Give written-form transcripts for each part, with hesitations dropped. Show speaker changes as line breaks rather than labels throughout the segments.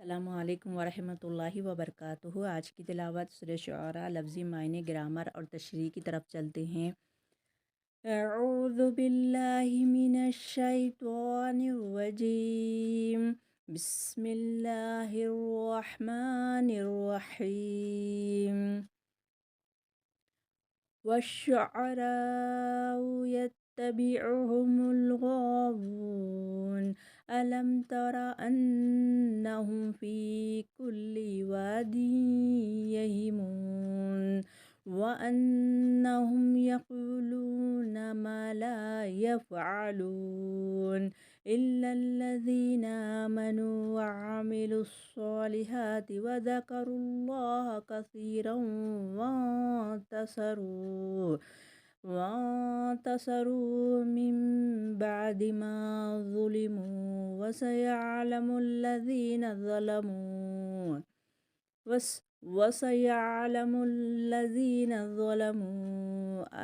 अस्सलामु अलैकुम वरहमतुल्लाहि वबरकातुहू। आज की तिलावत सूरह शुआरा लफ्ज़ी मायने ग्रामर और तशरीह की तरफ चलते हैं। अऊज़ु बिल्लाहि मिनश शैतानिर रजीम। बिस्मिल्लाहिर रहमानिर रहीम। वश्शुअराउ यत्तबिउहुमुल गावून। अलम तरा अन्नहुम फ़ी कुल्लि वादिन यहिमून व अन्नहुम यक़ूलून मा ला यफ़अलून इल्लल्लज़ीना आमनू व अमिलुस्सॉलिहाति व ज़करुल्लाह कसीरन वंतसरू मिन बअदि मा ज़ुलिमू वसयअलमुल्लज़ीना ज़लमू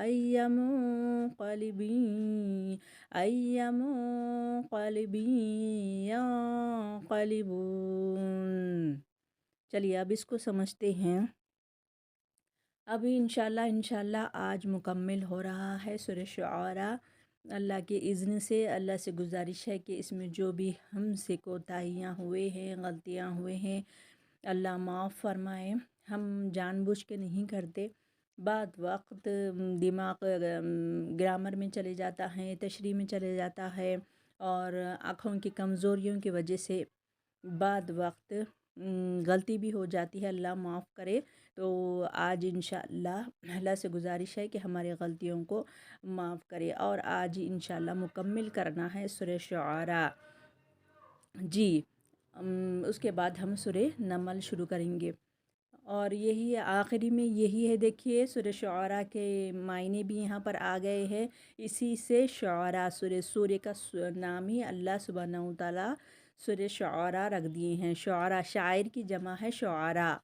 अय्युमुन्क़लिबिन यन्क़लिबून। चलिए अब इसको समझते हैं। अभी इंशाल्लाह आज मुकम्मल हो रहा है सूरह शुआरा। अल्लाह के इज़्न से अल्लाह से गुजारिश है कि इसमें जो भी हमसे कोताहियाँ हुए हैं, गलतियाँ हुए हैं, अल्लाह माफ़ फरमाए। हम जानबूझ के नहीं करते, बाद वक्त दिमाग ग्रामर में चले जाता है, तशरीह में चले जाता है और आँखों की कमज़ोरियों की वजह से बाद वक्त गलती भी हो जाती है। अल्लाह माफ़ करे। तो आज इंशाअल्लाह अल्लाह से गुजारिश है कि हमारी गलतियों को माफ़ करे और आज इंशाअल्लाह मुकम्मल करना है सूरह शुआरा जी। उसके बाद हम सूरह नमल शुरू करेंगे और यही आखिरी में यही है। देखिए सूरह शुआरा के मायने भी यहाँ पर आ गए हैं। इसी से शुआरा सूर्य का नाम ही अल्लाह सुब्हानहू तआला सूरह शुआरा रख दिए हैं। शुआरा शायर की जमा है शुआरा,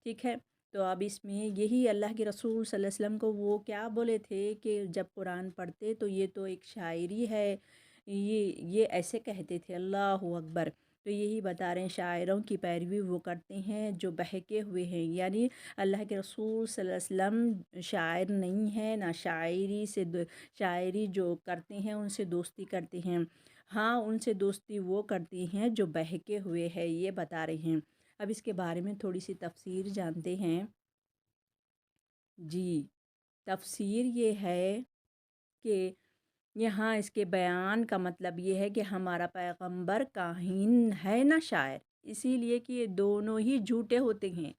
ठीक है। तो अब इसमें यही अल्लाह के रसूल सल्लल्लाहु अलैहि वसल्लम को वो क्या बोले थे कि जब कुरान पढ़ते तो ये तो एक शायरी है, ये ऐसे कहते थे, अल्लाह अकबर। तो यही बता रहे हैं, शायरों की पैरवी वो करते हैं जो बहके हुए हैं। यानी अल्लाह के रसूल सल्लल्लाहु अलैहि वसल्लम शायर नहीं है, ना शायरी जो करते हैं उनसे दोस्ती करते हैं। हाँ, उनसे दोस्ती वो करती हैं जो बहके हुए हैं, ये बता रहे हैं। अब इसके बारे में थोड़ी सी तफसीर जानते हैं जी। तफसीर ये है कि यहाँ इसके बयान का मतलब ये है कि हमारा पैगंबर काहिन है ना शायर, इसीलिए कि ये दोनों ही झूठे होते हैं।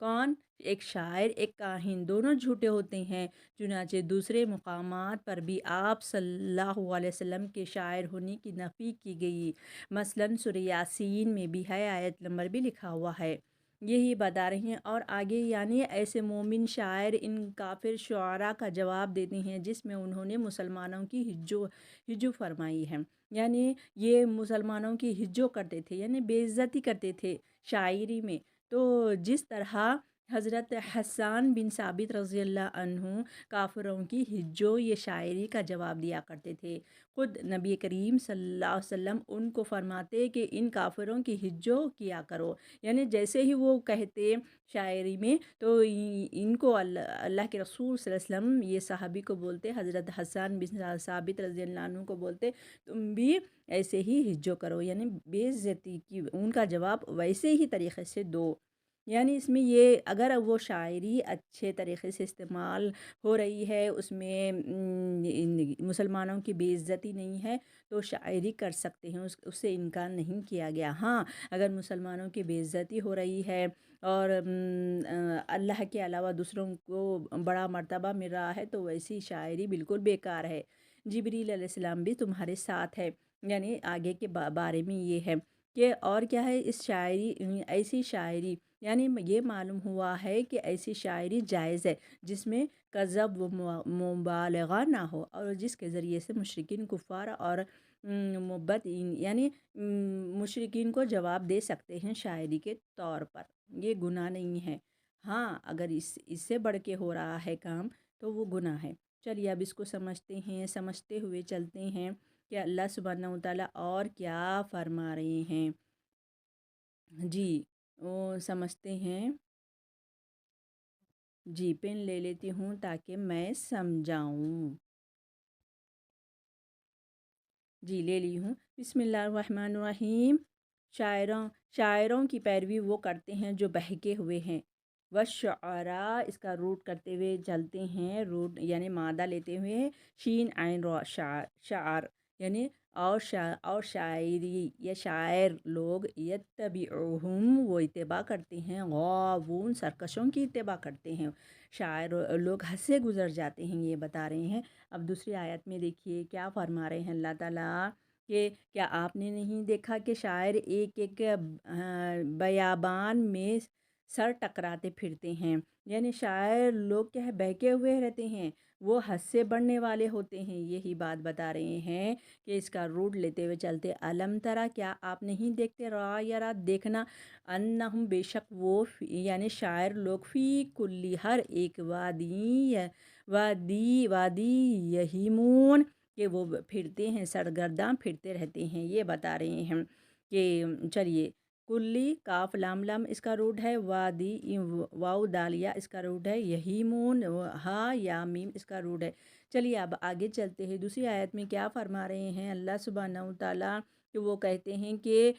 कौन? एक शायर, एक काहिन, दोनों झूठे होते हैं। चुनाचे दूसरे मुकामात पर भी आप सल्लल्लाहु अलैहि वसल्लम के शायर होने की नफ़ी की गई। मसलन सूरह यासीन में भी है, आयत नंबर भी लिखा हुआ है, यही बता रही हैं। और आगे यानी ऐसे मोमिन शायर इन काफिर शुआरा का जवाब देते हैं जिसमें उन्होंने मुसलमानों की हिज्जो फरमाई है। यानी ये मुसलमानों की हिज्जो करते थे, यानी बेइज्जती करते थे शायरी में। तो जिस तरह हज़रत हसन बिन साबित रज़ी अल्लाह अन्हु काफ़िरों की हिज्जो ये शायरी का जवाब दिया करते थे। ख़ुद नबी करीम सल्लल्लाहु अलैहि वसल्लम उनको फरमाते कि इन काफ़िरों की हिज्जो किया करो। यानी जैसे ही वो कहते शायरी में तो इनको अल्लाह के रसूल सल्लल्लाहु अलैहि वसल्लम ये सहाबी को बोलते, हज़रत हसन बिन साबित रज़ी अल्लाह अन्हु को बोलते, तुम भी ऐसे ही हिज्जो करो, यानी बेइज्जती की उनका जवाब वैसे ही तरीक़े से दो। यानी इसमें ये अगर वो शायरी अच्छे तरीक़े से इस्तेमाल हो रही है, उसमें मुसलमानों की बेइज्जती नहीं है, तो शायरी कर सकते हैं, उससे इनकार नहीं किया गया। हाँ, अगर मुसलमानों की बेइज्जती हो रही है और अल्लाह के अलावा दूसरों को बड़ा मर्तबा मिल रहा है, तो वैसी शायरी बिल्कुल बेकार है। जिब्रील अलैहिस्सलाम भी तुम्हारे साथ है, यानी आगे के बारे में ये है कि और क्या है इस ऐसी शायरी, यानी ये मालूम हुआ है कि ऐसी शायरी जायज़ है जिसमें कज़ब व मुबालगा ना हो और जिसके ज़रिए से मुशरिकीन कुफ़ार और मुब्बत यानी मुशरिकीन को जवाब दे सकते हैं शायरी के तौर पर। ये गुनाह नहीं है। हाँ, अगर इससे बढ़ के हो रहा है काम तो वो गुनाह है। चलिए अब इसको समझते हैं, समझते हुए चलते हैं कि अल्लाह सुब्हानहू तआला और क्या फरमा रहे हैं। جی وہ سمجھتے ہیں۔ جی پین لے لیتی ہوں تاکہ میں سمجھاؤں۔ جی لے لی ہوں۔ بسم اللہ الرحمن الرحیم۔ شاعروں کی پیروی وہ کرتے ہیں جو بہکے ہوئے ہیں۔ والشعراء اس کا روٹ کرتے ہوئے چلتے ہیں، روٹ یعنی مادہ لیتے ہوئے شین عین را شعر یعنی اور شاعری یا شاعر لوگ یتبعوہم وہ اتباع کرتے ہیں، غاوون سرکشوں کی اتباع کرتے ہیں، شاعر لوگ حد سے گزر جاتے ہیں، یہ بتا رہے ہیں۔ اب دوسری آیت میں دیکھیے کیا فرما رہے ہیں اللہ تعالیٰ کہ کیا آپ نے نہیں دیکھا کہ شاعر ایک ایک بیابان میں سر ٹکراتے پھرتے ہیں، یعنی شاعر لوگ کیا ہے بہکے ہوئے رہتے ہیں، وہ حد سے بڑھنے والے ہوتے ہیں، یہی بات بتا رہے ہیں کہ اس کا روٹ لیتے ہوئے چلتے علم ترا کیا آپ نہیں دیکھتے را یا رات دیکھنا انہم بے شک وہ یعنی شاعر لوگ فی کلی ہر ایک وادی یہیمون کہ وہ پھرتے ہیں، سرگرداں پھرتے رہتے ہیں، یہ بتا رہے ہیں کہ چلیے کلی کاف لام لام اس کا روٹ ہے، وادی واو دالیہ اس کا روٹ ہے، یہیمون ہا یا میم اس کا روٹ ہے۔ چلیے اب آگے چلتے ہیں، دوسری آیت میں کیا فرما رہے ہیں اللہ سبحانہ و تعالیٰ کہ وہ کہتے ہیں کہ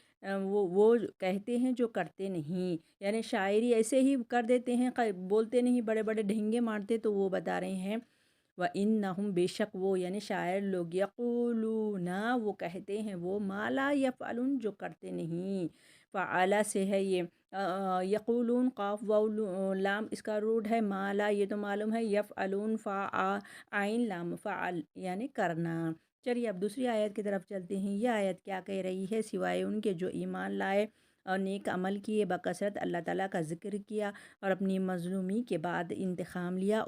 وہ کہتے ہیں جو کرتے نہیں، یعنی شاعری ایسے ہی کر دیتے ہیں، بولتے نہیں، بڑے بڑے ڈھنگے مارتے، تو وہ بتا رہے ہیں وَإِنَّهُمْ بے شک وہ یعنی شاعر لوگ یقولون وہ کہتے ہیں وہ ما لا یفعلون جو کرتے نہیں، فعلا سے ہے یہ یقولون قاف واو لام اس کا روٹ ہے، ما لا یہ تو معلوم ہے، یفعلون عین لام فعل یعنی کرنا۔ چلیے اب دوسری آیت کی طرف چلتے ہیں، یہ آیت کیا کہہ رہی ہے، سوائے ان کے جو ایمان لائے اور نیک عمل کیے، بکثرت اللہ تعالیٰ کا ذکر کیا اور اپنی مظلومی کے بعد انتقام لیا،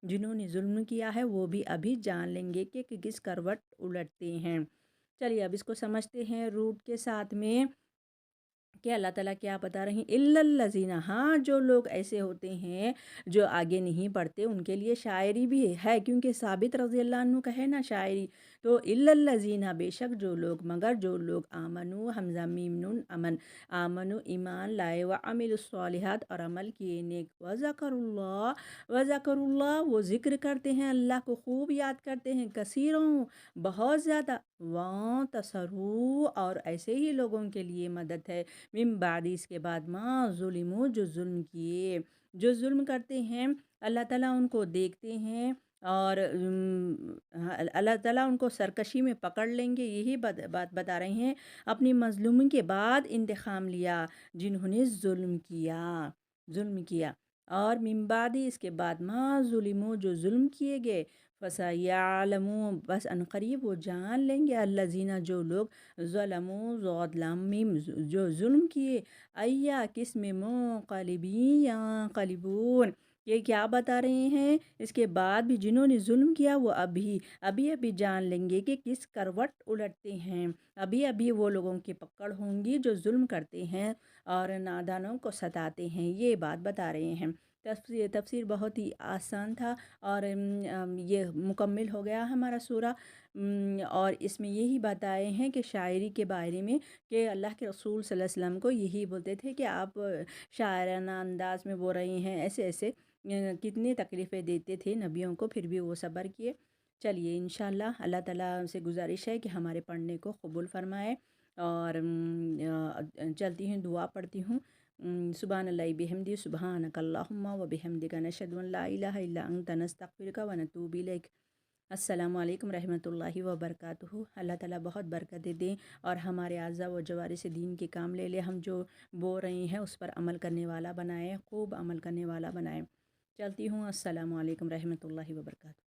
جنہوں نے ظلم کیا ہے وہ بھی ابھی جان لیں گے کہ کس کروٹ الٹتے ہیں۔ چلیے اب اس کو سمجھتے ہیں روٹ کے ساتھ میں کہ اللہ تعالیٰ کیا بتا رہے ہیں، الا الذین ہاں جو لوگ ایسے ہوتے ہیں جو آگے نہیں پڑھتے ان کے لیے شاعری بھی ہے، کیونکہ ثابت رضی اللہ عنہ کا ہے نا شاعری، تو الا الذین بے شک جو لوگ مگر جو لوگ آمنو حمزہ میم نون امن آمنو ایمان لائے وعملوا الصالحات اور عمل کیے نیک وذکر اللہ وہ ذکر کرتے ہیں، اللہ کو خوب یاد کرتے ہیں، کثیروں بہت زیادہ، وانتصروا اور ایسے ہی لوگوں کے لیے مدد ہے، من بعد اس کے بعد ما ظلموا جو ظلم کیے، جو ظلم کرتے ہیں اللہ تعالیٰ ان کو دیکھتے ہیں اور اللہ تعالیٰ ان کو سرکشی میں پکڑ لیں گے، یہی بات بتا رہے ہیں، اپنی مظلومی کے بعد انتقام لیا جنہوں نے ظلم کیا اور من بعد اس کے بعد ما ظلموا جو ظلم کیے گئے، فَسَيَعْلَمُونَ بس عنقریب وہ جان لیں گے الذین جو لوگ ظلموا جو ظلم کیے، ایا کس میں منقلبین ینقلبون یہ کیا بتا رہے ہیں، اس کے بعد بھی جنہوں نے ظلم کیا وہ ابھی جان لیں گے کہ کس کروٹ الٹتے ہیں، ابھی وہ لوگوں کی پکڑ ہوں گی جو ظلم کرتے ہیں اور نادانوں کو ستاتے ہیں، یہ بات بتا رہے ہیں۔ تفسیر بہت ہی آسان تھا اور یہ مکمل ہو گیا ہمارا سورہ، اور اس میں یہی بتائے ہیں کہ شاعری کے بارے میں کہ اللہ کے رسول صلی اللہ علیہ وسلم کو یہی بولتے تھے کہ آپ شاعرانہ انداز میں بول رہی ہیں، ایسے ایسے کتنی تکلیفیں دیتے تھے نبیوں کو، پھر بھی وہ صبر کیے۔ چلیے انشاءاللہ اللہ تعالیٰ سے گزارش ہے کہ ہمارے پڑھنے کو قبول فرمائے، اور چلتی ہوں دعا پڑھتی ہوں۔ سبحان اللہ بحمدی سبحانک اللہم و بحمدک نشہد ان لا الہ الا انت نستغفرک و نتوب الیک۔ السلام علیکم رحمۃ اللہ وبرکاتہ۔ اللہ تعالیٰ بہت برکتیں دیں اور ہمارے اعضاء و جوارح سے دین کے کام لے لے، ہم جو بول رہے ہیں اس پر عمل کرنے والا بنائے، خوب عمل کرنے والا بنائے۔ چلتی ہوں، السلام علیکم رحمۃ اللہ وبرکاتہ۔